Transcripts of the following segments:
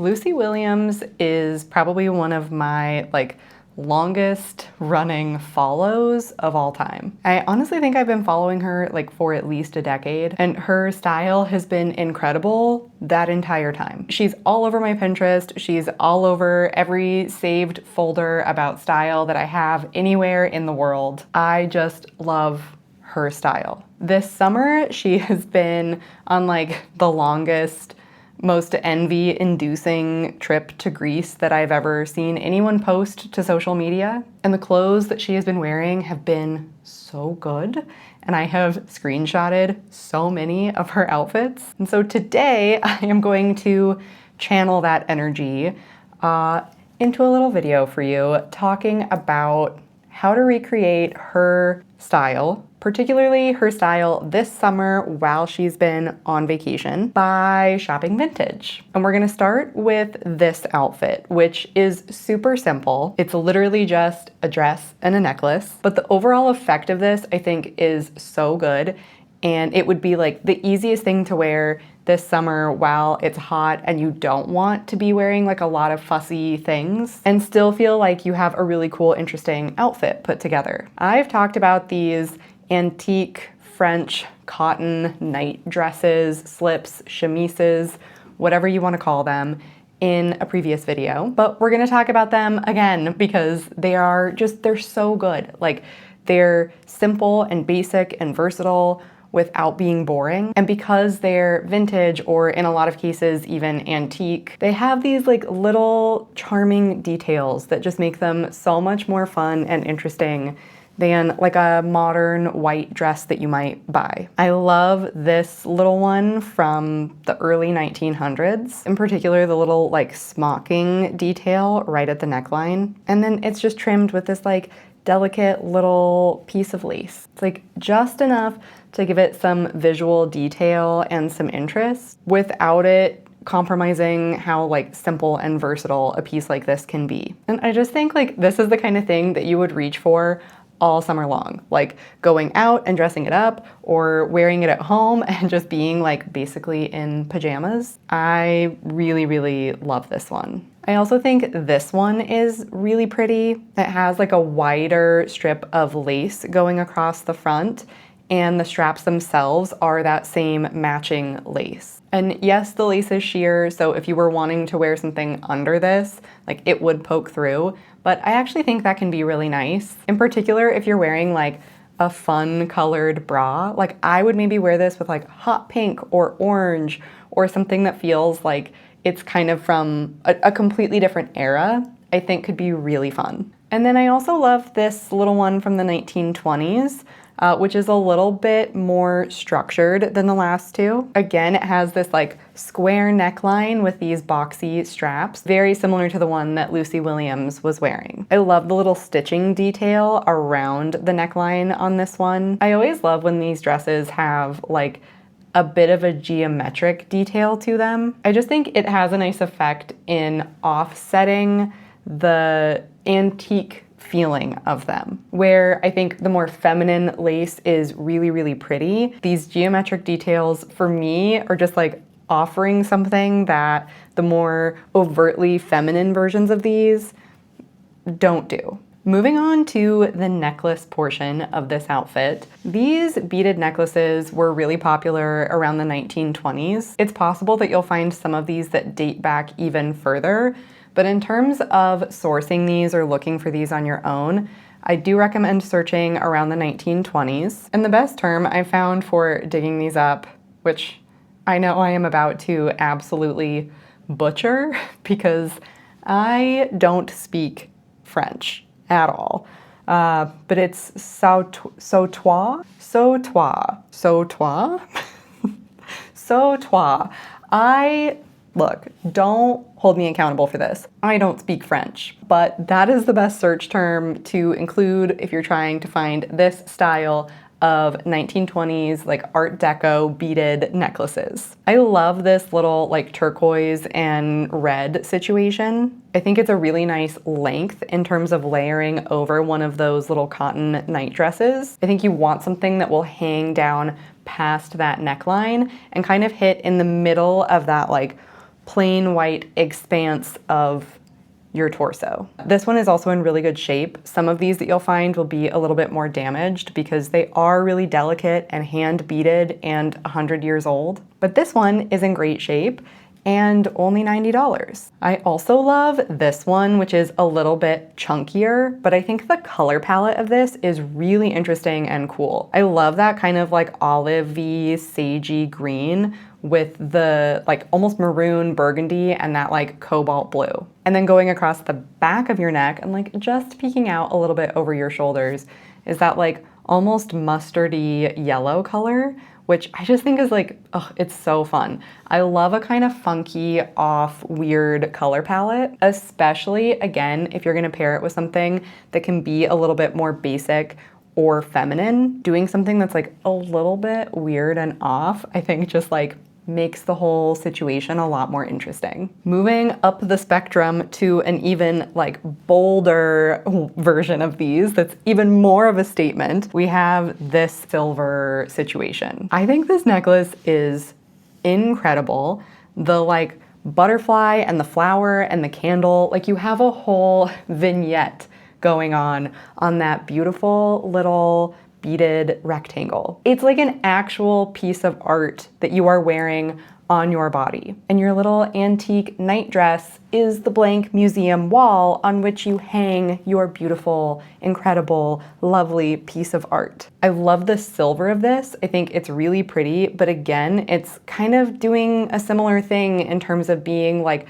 Lucy Williams is probably one of my longest running follows of all time. I honestly think I've been following her for at least a decade, and her style has been incredible that entire time. She's all over my Pinterest. She's all over every saved folder about style that I have anywhere in the world. I just love her style. This summer, she has been on the longest, most envy-inducing trip to Greece that I've ever seen anyone post to social media. And the clothes that she has been wearing have been so good. And I have screenshotted so many of her outfits. And so today I am going to channel that energy into a little video for you, talking about how to recreate her style, particularly her style this summer while she's been on vacation, by shopping vintage. And we're gonna start with this outfit, which is super simple. It's literally just a dress and a necklace, but the overall effect of this, I think, is so good. And it would be the easiest thing to wear this summer while it's hot and you don't want to be wearing a lot of fussy things and still feel like you have a really cool, interesting outfit put together. I've talked about these antique French cotton night dresses, slips, chemises, whatever you want to call them, in a previous video, but we're going to talk about them again because they're so good. They're simple and basic and versatile without being boring. And because they're vintage, or in a lot of cases even antique, they have these little charming details that just make them so much more fun and interesting than a modern white dress that you might buy. I love this little one from the early 1900s, in particular the little smocking detail right at the neckline. And then it's just trimmed with this delicate little piece of lace. It's just enough to give it some visual detail and some interest without it compromising how simple and versatile a piece like this can be. And I just think this is the kind of thing that you would reach for all summer long, going out and dressing it up or wearing it at home and just being basically in pajamas. I really, really love this one. I also think this one is really pretty. It has a wider strip of lace going across the front, and the straps themselves are that same matching lace. And yes, the lace is sheer, so if you were wanting to wear something under this, it would poke through, but I actually think that can be really nice. In particular, if you're wearing a fun colored bra, I would maybe wear this with hot pink or orange or something that feels it's kind of from a completely different era, I think could be really fun. And then I also love this little one from the 1920s, which is a little bit more structured than the last two. Again, it has this square neckline with these boxy straps, very similar to the one that Lucy Williams was wearing. I love the little stitching detail around the neckline on this one. I always love when these dresses have a bit of a geometric detail to them. I just think it has a nice effect in offsetting the antique feeling of them, where I think the more feminine lace is really, really pretty. These geometric details for me are just offering something that the more overtly feminine versions of these don't do. Moving on to the necklace portion of this outfit. These beaded necklaces were really popular around the 1920s. It's possible that you'll find some of these that date back even further, but in terms of sourcing these or looking for these on your own, I do recommend searching around the 1920s. And the best term I found for digging these up, which I know I am about to absolutely butcher because I don't speak French at all. But it's sautoir. Look, don't hold me accountable for this. I don't speak French, but that is the best search term to include if you're trying to find this style of 1920s Art Deco beaded necklaces. I love this little turquoise and red situation. I think it's a really nice length in terms of layering over one of those little cotton night dresses. I think you want something that will hang down past that neckline and kind of hit in the middle of that plain white expanse of your torso. This one is also in really good shape. Some of these that you'll find will be a little bit more damaged because they are really delicate and hand beaded and 100 years old. But this one is in great shape and only $90. I also love this one, which is a little bit chunkier, but I think the color palette of this is really interesting and cool. I love that kind of like olive-y, sagey green with the like almost maroon burgundy and that like cobalt blue. And then going across the back of your neck and like just peeking out a little bit over your shoulders is that like almost mustardy yellow color, which I just think is like, oh, it's so fun. I love a kind of funky, off, weird color palette, especially again, if you're gonna pair it with something that can be a little bit more basic or feminine. Doing something that's like a little bit weird and off, I think just like makes the whole situation a lot more interesting. Moving up the spectrum to an even like bolder version of these that's even more of a statement, we have this silver situation. I think this necklace is incredible. The like butterfly and the flower and the candle, like you have a whole vignette going on that beautiful little beaded rectangle. It's like an actual piece of art that you are wearing on your body. And your little antique night dress is the blank museum wall on which you hang your beautiful, incredible, lovely piece of art. I love the silver of this. I think it's really pretty, but again, it's kind of doing a similar thing in terms of being like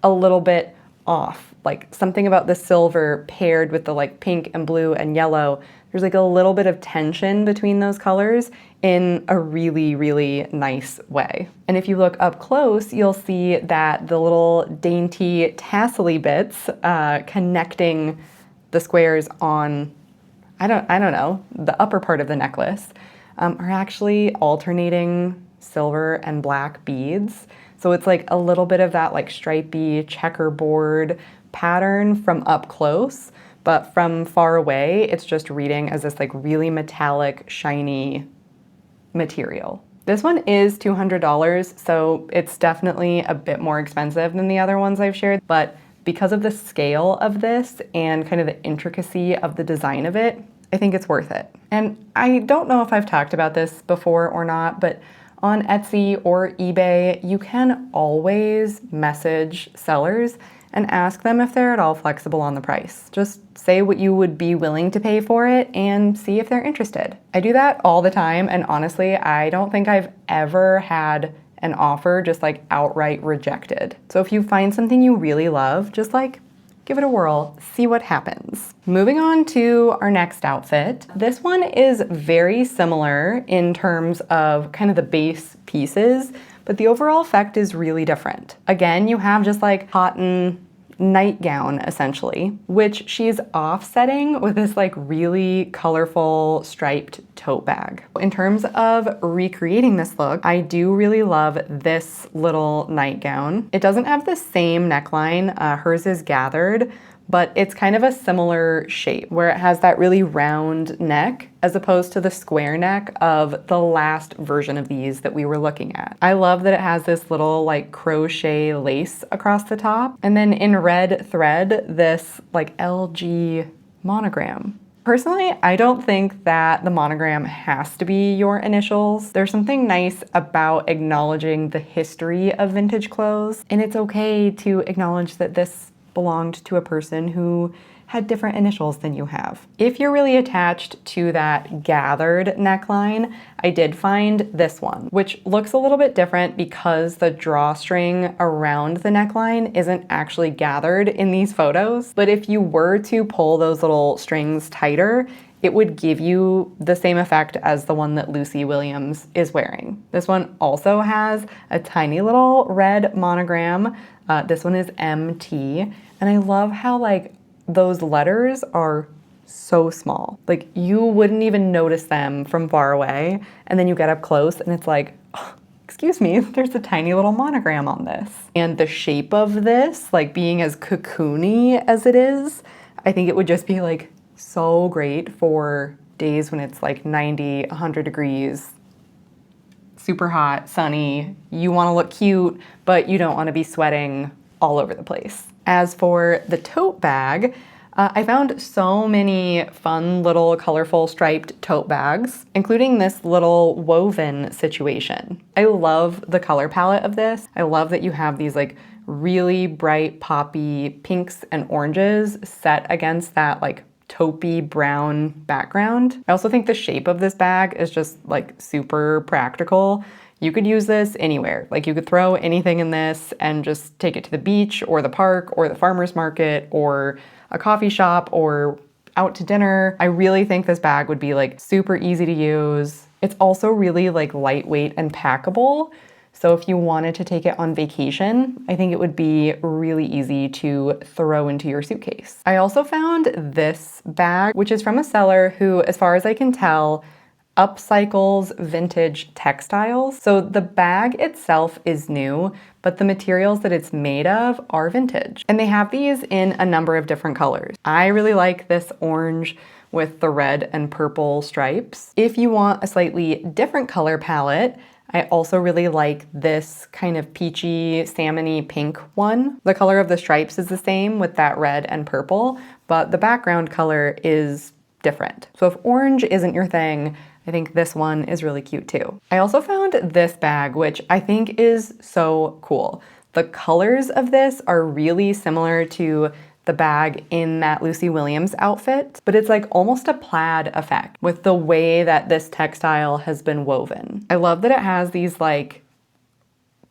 a little bit off. Like something about the silver paired with the like pink and blue and yellow. There's like a little bit of tension between those colors in a really, really nice way. And if you look up close, you'll see that the little dainty tassel-y bits connecting the squares on, I don't know, the upper part of the necklace are actually alternating silver and black beads. So it's like a little bit of that like stripey checkerboard pattern from up close, but from far away, it's just reading as this like really metallic, shiny material. This one is $200, so it's definitely a bit more expensive than the other ones I've shared, but because of the scale of this and kind of the intricacy of the design of it, I think it's worth it. And I don't know if I've talked about this before or not, but on Etsy or eBay, you can always message sellers and ask them if they're at all flexible on the price. Just say what you would be willing to pay for it and see if they're interested. I do that all the time, and honestly, I don't think I've ever had an offer just like outright rejected. So if you find something you really love, just like give it a whirl, see what happens. Moving on to our next outfit. This one is very similar in terms of kind of the base pieces, but the overall effect is really different. Again, you have just like cotton nightgown essentially, which she's offsetting with this like really colorful striped tote bag. In terms of recreating this look, I do really love this little nightgown. It doesn't have the same neckline, hers is gathered, but it's kind of a similar shape where it has that really round neck as opposed to the square neck of the last version of these that we were looking at. I love that it has this little like crochet lace across the top, and then in red thread, this like LG monogram. Personally, I don't think that the monogram has to be your initials. There's something nice about acknowledging the history of vintage clothes, and it's okay to acknowledge that this belonged to a person who had different initials than you have. If you're really attached to that gathered neckline, I did find this one, which looks a little bit different because the drawstring around the neckline isn't actually gathered in these photos. But if you were to pull those little strings tighter, it would give you the same effect as the one that Lucy Williams is wearing. This one also has a tiny little red monogram. This one is MT, and I love how like those letters are so small. Like you wouldn't even notice them from far away, and then you get up close and it's like, oh, excuse me, there's a tiny little monogram on this. And the shape of this, like being as cocoony as it is, I think it would just be like so great for days when it's like 90, 100 degrees, super hot, sunny, you wanna look cute, but you don't wanna be sweating all over the place. As for the tote bag, I found so many fun little colorful striped tote bags, including this little woven situation. I love the color palette of this. I love that you have these like really bright poppy pinks and oranges set against that like taupey brown background. I also think the shape of this bag is just like super practical. You could use this anywhere. Like you could throw anything in this and just take it to the beach or the park or the farmer's market or a coffee shop or out to dinner. I really think this bag would be like super easy to use. It's also really like lightweight and packable. So if you wanted to take it on vacation, I think it would be really easy to throw into your suitcase. I also found this bag, which is from a seller who, as far as I can tell, upcycles vintage textiles. So the bag itself is new, but the materials that it's made of are vintage. And they have these in a number of different colors. I really like this orange with the red and purple stripes. If you want a slightly different color palette, I also really like this kind of peachy, salmon-y pink one. The color of the stripes is the same with that red and purple, but the background color is different. So if orange isn't your thing, I think this one is really cute too. I also found this bag, which I think is so cool. The colors of this are really similar to the bag in that Lucy Williams outfit, but it's like almost a plaid effect with the way that this textile has been woven. I love that it has these like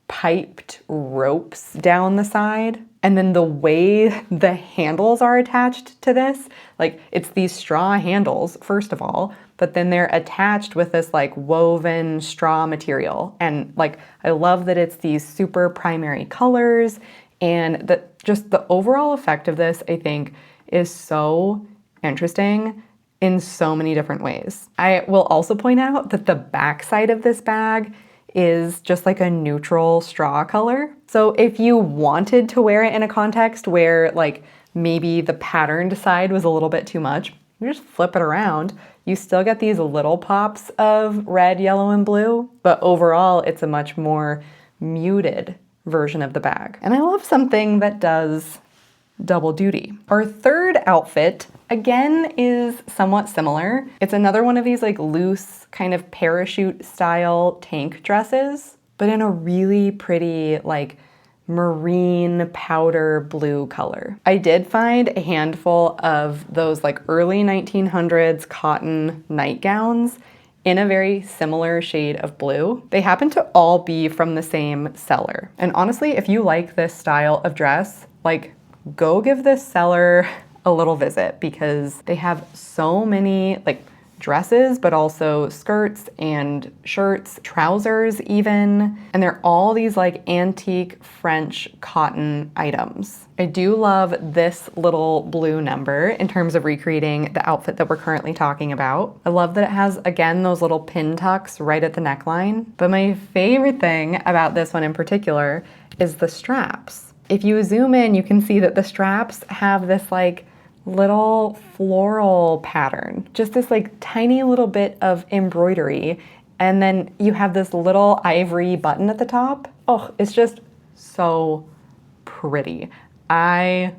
piped ropes down the side. And then the way the handles are attached to this, like it's these straw handles, first of all, but then they're attached with this like woven straw material. And like, I love that it's these super primary colors, and that just the overall effect of this, I think, is so interesting in so many different ways. I will also point out that the back side of this bag is just like a neutral straw color. So if you wanted to wear it in a context where like maybe the patterned side was a little bit too much, you just flip it around. You still get these little pops of red, yellow, and blue, but overall it's a much more muted version of the bag. And I love something that does double duty. Our third outfit, again, is somewhat similar. It's another one of these like loose kind of parachute style tank dresses, but in a really pretty like marine powder blue color. I did find a handful of those like early 1900s cotton nightgowns in a very similar shade of blue. They happen to all be from the same seller. And honestly, if you like this style of dress, like go give this seller a little visit, because they have so many like dresses, but also skirts and shirts, trousers even, and they're all these like antique French cotton items. I do love this little blue number in terms of recreating the outfit that we're currently talking about. I love that it has, again, those little pin tucks right at the neckline. But my favorite thing about this one in particular is the straps. If you zoom in, you can see that the straps have this like little floral pattern, just this like tiny little bit of embroidery, and then you have this little ivory button at the top. Oh, it's just so pretty. I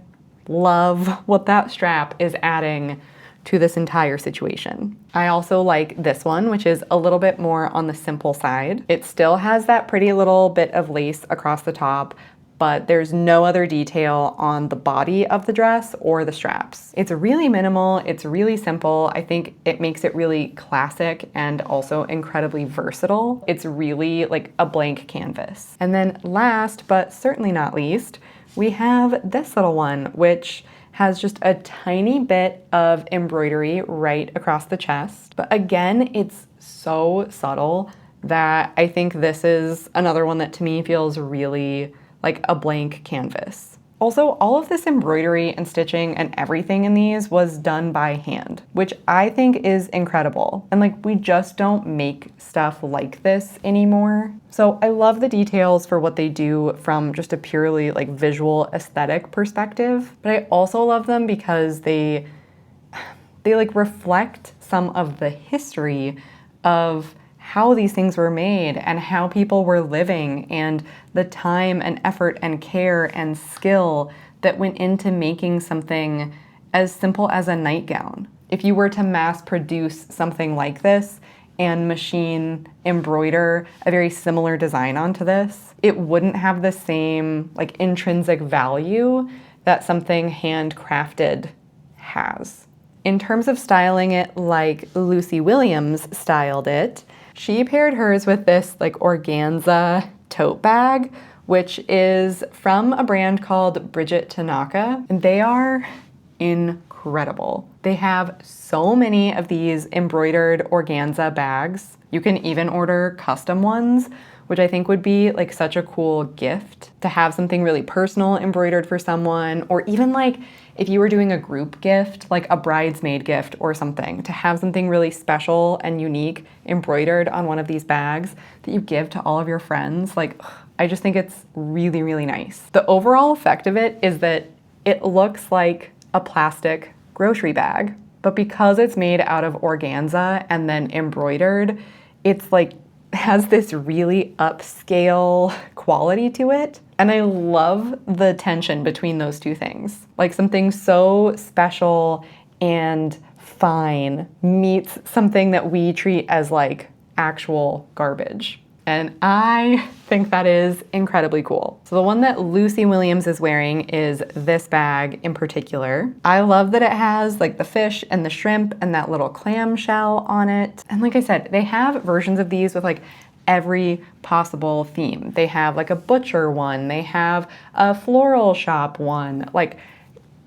love what that strap is adding to this entire situation. I also like this one, which is a little bit more on the simple side. It still has that pretty little bit of lace across the top, but there's no other detail on the body of the dress or the straps. It's really minimal, it's really simple. I think it makes it really classic and also incredibly versatile. It's really like a blank canvas. And then last, but certainly not least, we have this little one, which has just a tiny bit of embroidery right across the chest. But again, it's so subtle that I think this is another one that to me feels really like a blank canvas. Also, all of this embroidery and stitching and everything in these was done by hand, which I think is incredible. And like, we just don't make stuff like this anymore. So I love the details for what they do from just a purely like visual aesthetic perspective, but I also love them because they like reflect some of the history of how these things were made and how people were living and the time and effort and care and skill that went into making something as simple as a nightgown. If you were to mass produce something like this and machine embroider a very similar design onto this, it wouldn't have the same like intrinsic value that something handcrafted has. In terms of styling it like Lucy Williams styled it, she paired hers with this like organza tote bag, which is from a brand called Bridget Tanaka, and they are incredible. They have so many of these embroidered organza bags. You can even order custom ones, which I think would be like such a cool gift to have something really personal embroidered for someone, or even like if you were doing a group gift, like a bridesmaid gift or something, to have something really special and unique embroidered on one of these bags that you give to all of your friends. Like, I just think it's really, really nice. The overall effect of it is that it looks like a plastic grocery bag, but because it's made out of organza and then embroidered, it's like has this really upscale quality to it. And I love the tension between those two things. Like something so special and fine meets something that we treat as like actual garbage. And I think that is incredibly cool. So the one that Lucy Williams is wearing is this bag in particular. I love that it has like the fish and the shrimp and that little clam shell on it. And like I said, they have versions of these with like every possible theme. They have like a butcher one, they have a floral shop one. Like,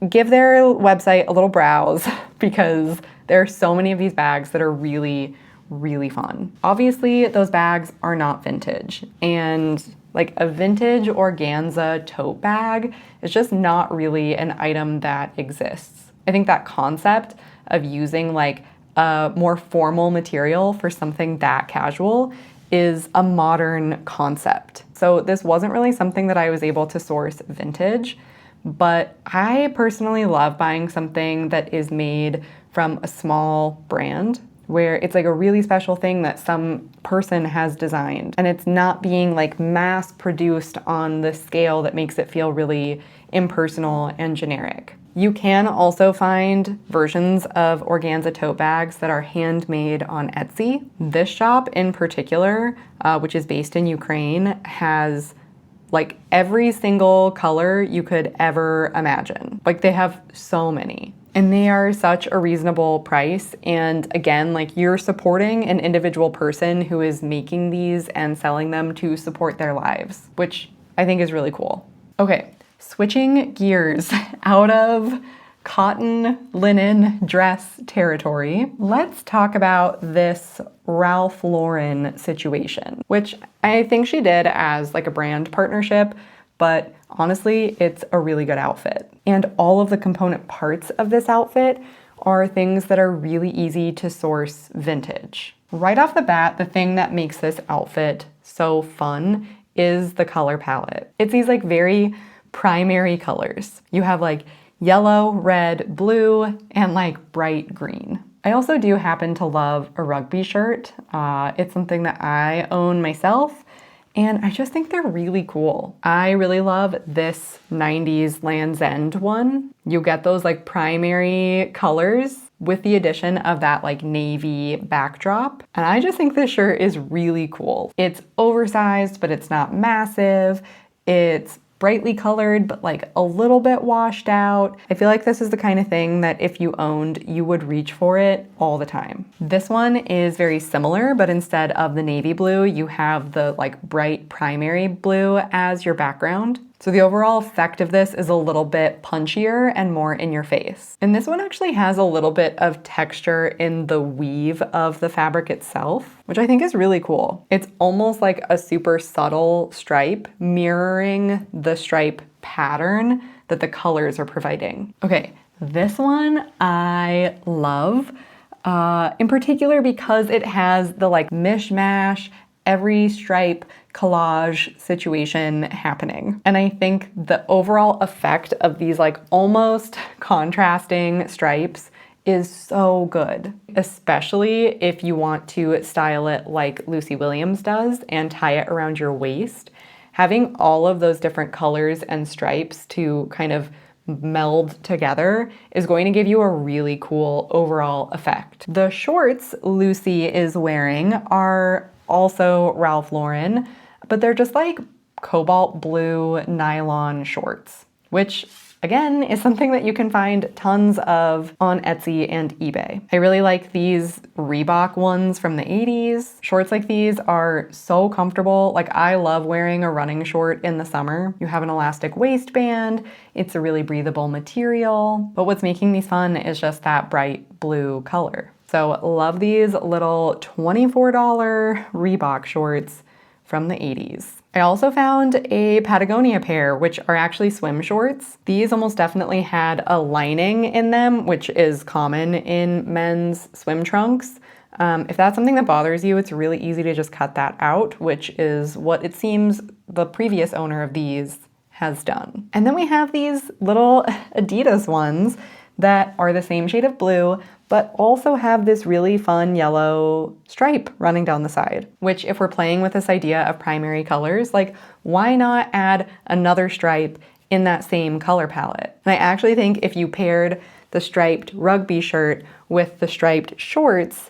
give their website a little browse because there are so many of these bags that are really, really fun. Obviously, those bags are not vintage, and like a vintage organza tote bag is just not really an item that exists. I think that concept of using like a more formal material for something that casual is a modern concept. So this wasn't really something that I was able to source vintage, but I personally love buying something that is made from a small brand where it's like a really special thing that some person has designed and it's not being like mass produced on the scale that makes it feel really impersonal and generic. You can also find versions of organza tote bags that are handmade on Etsy. This shop in particular, which is based in Ukraine, has like every single color you could ever imagine. Like they have so many. And they are such a reasonable price. And again, like you're supporting an individual person who is making these and selling them to support their lives, which I think is really cool. Okay, switching gears out of cotton, linen, dress territory, let's talk about this Ralph Lauren situation, which I think she did as like a brand partnership, but honestly, it's a really good outfit. And all of the component parts of this outfit are things that are really easy to source vintage. Right off the bat, the thing that makes this outfit so fun is the color palette. It's these like very primary colors. You have like yellow, red, blue, and like bright green. I also do happen to love a rugby shirt. It's something that I own myself, and I just think they're really cool. I really love this 90s Land's End one. You get those like primary colors with the addition of that like navy backdrop. And I just think this shirt is really cool. It's oversized, but it's not massive. It's brightly colored, but like a little bit washed out. I feel like this is the kind of thing that if you owned, you would reach for it all the time. This one is very similar, but instead of the navy blue, you have the like bright primary blue as your background. So the overall effect of this is a little bit punchier and more in your face. And this one actually has a little bit of texture in the weave of the fabric itself, which I think is really cool. It's almost like a super subtle stripe mirroring the stripe pattern that the colors are providing. Okay, this one I love, in particular because it has the like mishmash, every stripe collage situation happening. And I think the overall effect of these like almost contrasting stripes is so good, especially if you want to style it like Lucy Williams does and tie it around your waist. Having all of those different colors and stripes to kind of meld together is going to give you a really cool overall effect. The shorts Lucy is wearing are also Ralph Lauren, but they're just like cobalt blue nylon shorts, which again is something that you can find tons of on Etsy and eBay. I really like these Reebok ones from the 80s. Shorts like these are so comfortable. Like, I love wearing a running short in the summer. You have an elastic waistband, it's a really breathable material, but what's making these fun is just that bright blue color. So love these little $24 Reebok shorts from the 80s. I also found a Patagonia pair, which are actually swim shorts. These almost definitely had a lining in them, which is common in men's swim trunks. If that's something that bothers you, it's really easy to just cut that out, which is what it seems the previous owner of these has done. And then we have these little Adidas ones that are the same shade of blue, but also have this really fun yellow stripe running down the side, which, if we're playing with this idea of primary colors, like, why not add another stripe in that same color palette? And I actually think if you paired the striped rugby shirt with the striped shorts,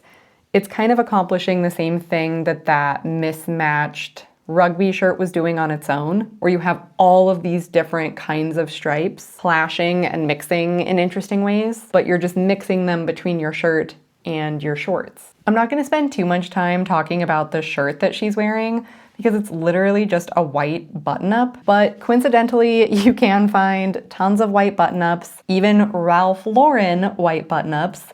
it's kind of accomplishing the same thing that that mismatched rugby shirt was doing on its own, where you have all of these different kinds of stripes clashing and mixing in interesting ways, but you're just mixing them between your shirt and your shorts. I'm not going to spend too much time talking about the shirt that she's wearing because it's literally just a white button-up, but coincidentally, you can find tons of white button-ups, even Ralph Lauren white button-ups,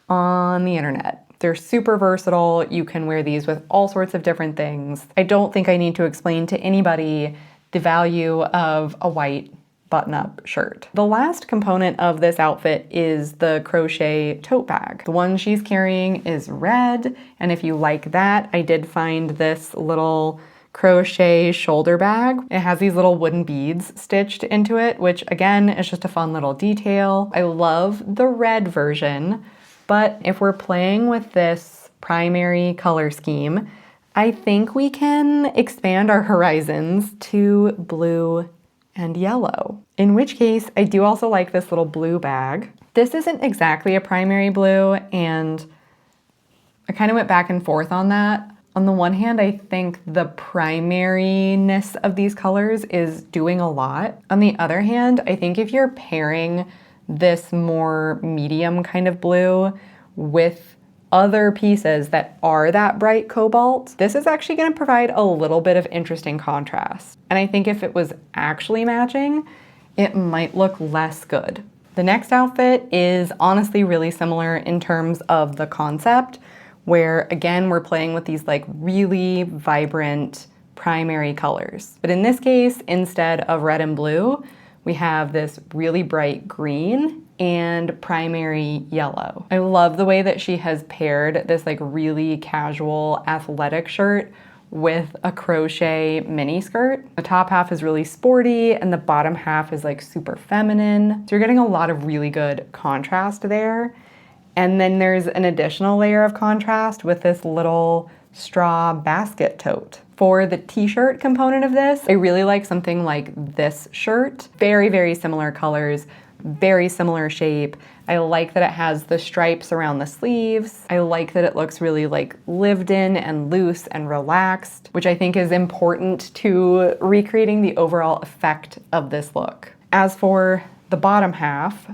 on the internet. They're super versatile. You can wear these with all sorts of different things. I don't think I need to explain to anybody the value of a white button-up shirt. The last component of this outfit is the crochet tote bag. The one she's carrying is red, and if you like that, I did find this little crochet shoulder bag. It has these little wooden beads stitched into it, which again is just a fun little detail. I love the red version. But if we're playing with this primary color scheme, I think we can expand our horizons to blue and yellow. In which case, I do also like this little blue bag. This isn't exactly a primary blue, and I kind of went back and forth on that. On the one hand, I think the primariness of these colors is doing a lot. On the other hand, I think if you're pairing this more medium kind of blue with other pieces that are that bright cobalt, this is actually going to provide a little bit of interesting contrast. And I think if it was actually matching, it might look less good. The next outfit is honestly really similar in terms of the concept, where again, we're playing with these like really vibrant primary colors. But in this case, instead of red and blue, we have this really bright green and primary yellow. I love the way that she has paired this like really casual athletic shirt with a crochet mini skirt. The top half is really sporty and the bottom half is like super feminine. So you're getting a lot of really good contrast there. And then there's an additional layer of contrast with this little straw basket tote. For the t-shirt component of this, I really like something like this shirt. Very, very similar colors, very similar shape. I like that it has the stripes around the sleeves. I like that it looks really like lived in and loose and relaxed, which I think is important to recreating the overall effect of this look. As for the bottom half,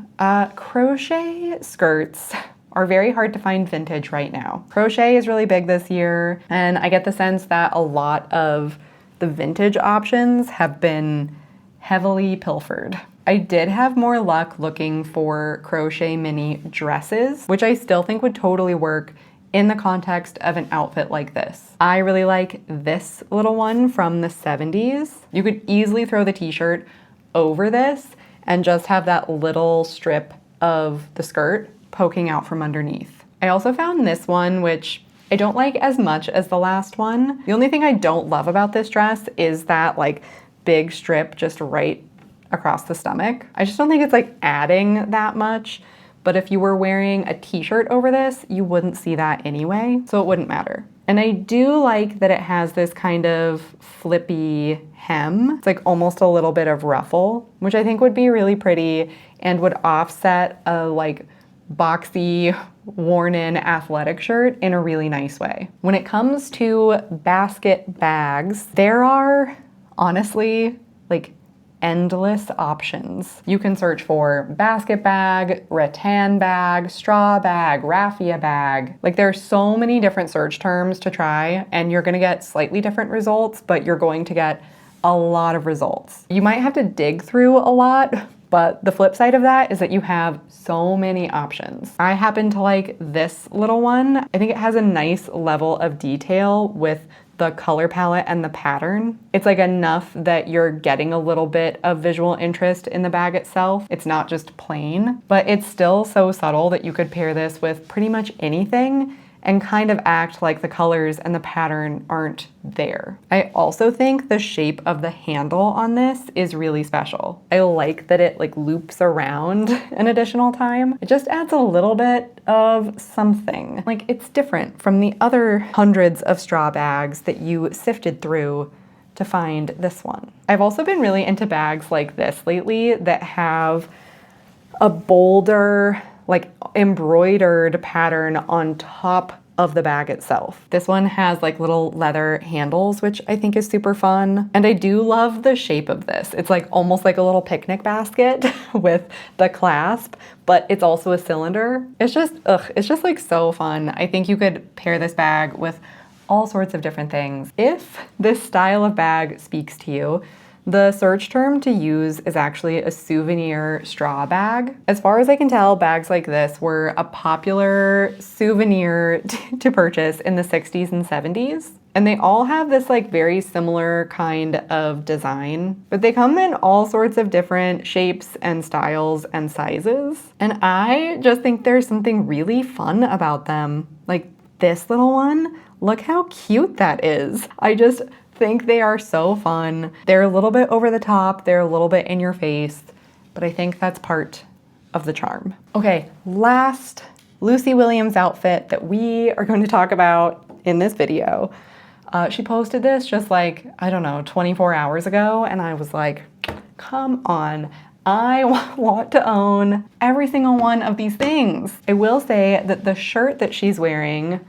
crochet skirts are very hard to find vintage right now. Crochet is really big this year, and I get the sense that a lot of the vintage options have been heavily pilfered. I did have more luck looking for crochet mini dresses, which I still think would totally work in the context of an outfit like this. I really like this little one from the 70s. You could easily throw the t-shirt over this and just have that little strip of the skirt poking out from underneath. I also found this one, which I don't like as much as the last one. The only thing I don't love about this dress is that like big strip just right across the stomach. I just don't think it's like adding that much, but if you were wearing a t-shirt over this, you wouldn't see that anyway, so it wouldn't matter. And I do like that it has this kind of flippy hem. It's like almost a little bit of ruffle, which I think would be really pretty and would offset a like boxy, worn-in athletic shirt in a really nice way. When it comes to basket bags, there are honestly like endless options. You can search for basket bag, rattan bag, straw bag, raffia bag. Like there are so many different search terms to try, and you're gonna get slightly different results, but you're going to get a lot of results. You might have to dig through a lot, but the flip side of that is that you have so many options. I happen to like this little one. I think it has a nice level of detail with the color palette and the pattern. It's like enough that you're getting a little bit of visual interest in the bag itself. It's not just plain, but it's still so subtle that you could pair this with pretty much anything and kind of act like the colors and the pattern aren't there. I also think the shape of the handle on this is really special. I like that it like loops around an additional time. It just adds a little bit of something. Like it's different from the other hundreds of straw bags that you sifted through to find this one. I've also been really into bags like this lately that have a bolder, like embroidered pattern on top of the bag itself. This one has like little leather handles, which I think is super fun. And I do love the shape of this. It's like almost like a little picnic basket with the clasp, but it's also a cylinder. It's just like so fun. I think you could pair this bag with all sorts of different things. If this style of bag speaks to you, the search term to use is actually a souvenir straw bag. As far as I can tell, bags like this were a popular souvenir to purchase in the 60s and 70s. And they all have this like very similar kind of design, but they come in all sorts of different shapes and styles and sizes. And I just think there's something really fun about them. Like this little one, look how cute that is. I just think they are so fun. They're a little bit over the top, they're a little bit in your face, but I think that's part of the charm. Okay, last Lucy Williams outfit that we are going to talk about in this video. She posted this just like, I don't know, 24 hours ago, and I was like, come on. I want to own every single one of these things. I will say that the shirt that she's wearing,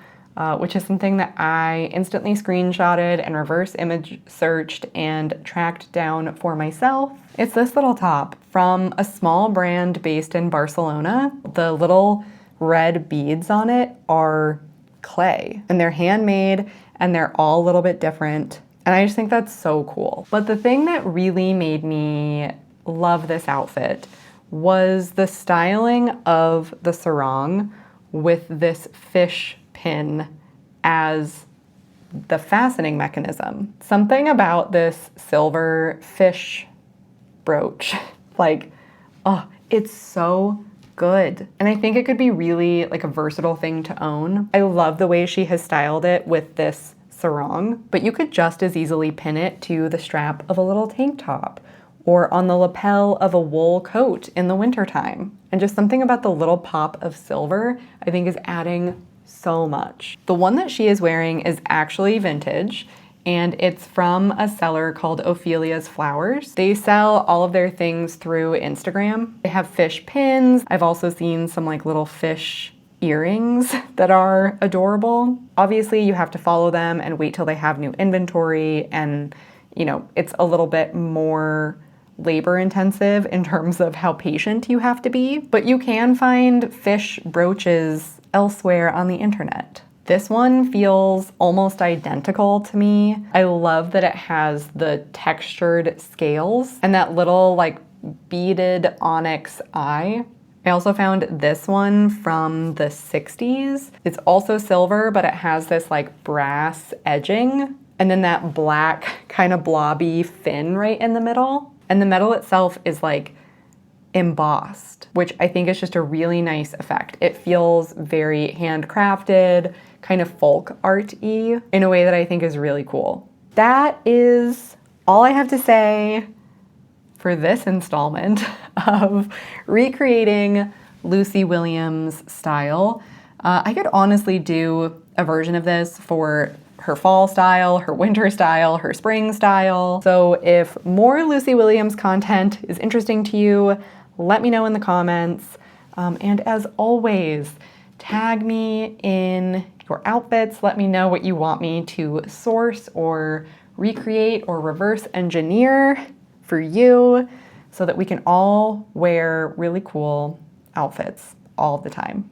which is something that I instantly screenshotted and reverse image searched and tracked down for myself. It's this little top from a small brand based in Barcelona. The little red beads on it are clay, and they're handmade, and they're all a little bit different. And I just think that's so cool. But the thing that really made me love this outfit was the styling of the sarong with this fish pin as the fastening mechanism. Something about this silver fish brooch, like, oh, it's so good. And I think it could be really like a versatile thing to own. I love the way she has styled it with this sarong, but you could just as easily pin it to the strap of a little tank top or on the lapel of a wool coat in the wintertime. And just something about the little pop of silver, I think, is adding so much. The one that she is wearing is actually vintage, and it's from a seller called Ophelia's Flowers. They sell all of their things through Instagram. They have fish pins. I've also seen some like little fish earrings that are adorable. Obviously, you have to follow them and wait till they have new inventory, and you know, it's a little bit more labor intensive in terms of how patient you have to be, but you can find fish brooches elsewhere on the internet. This one feels almost identical to me. I love that it has the textured scales and that little like beaded onyx eye. I also found this one from the 60s. It's also silver, but it has this like brass edging and then that black kind of blobby fin right in the middle. And the metal itself is like embossed, which I think is just a really nice effect. It feels very handcrafted, kind of folk art-y in a way that I think is really cool. That is all I have to say for this installment of recreating Lucy Williams style. I could honestly do a version of this for her fall style, her winter style, her spring style. So if more Lucy Williams content is interesting to you, let me know in the comments. And as always, tag me in your outfits. Let me know what you want me to source or recreate or reverse engineer for you so that we can all wear really cool outfits all the time.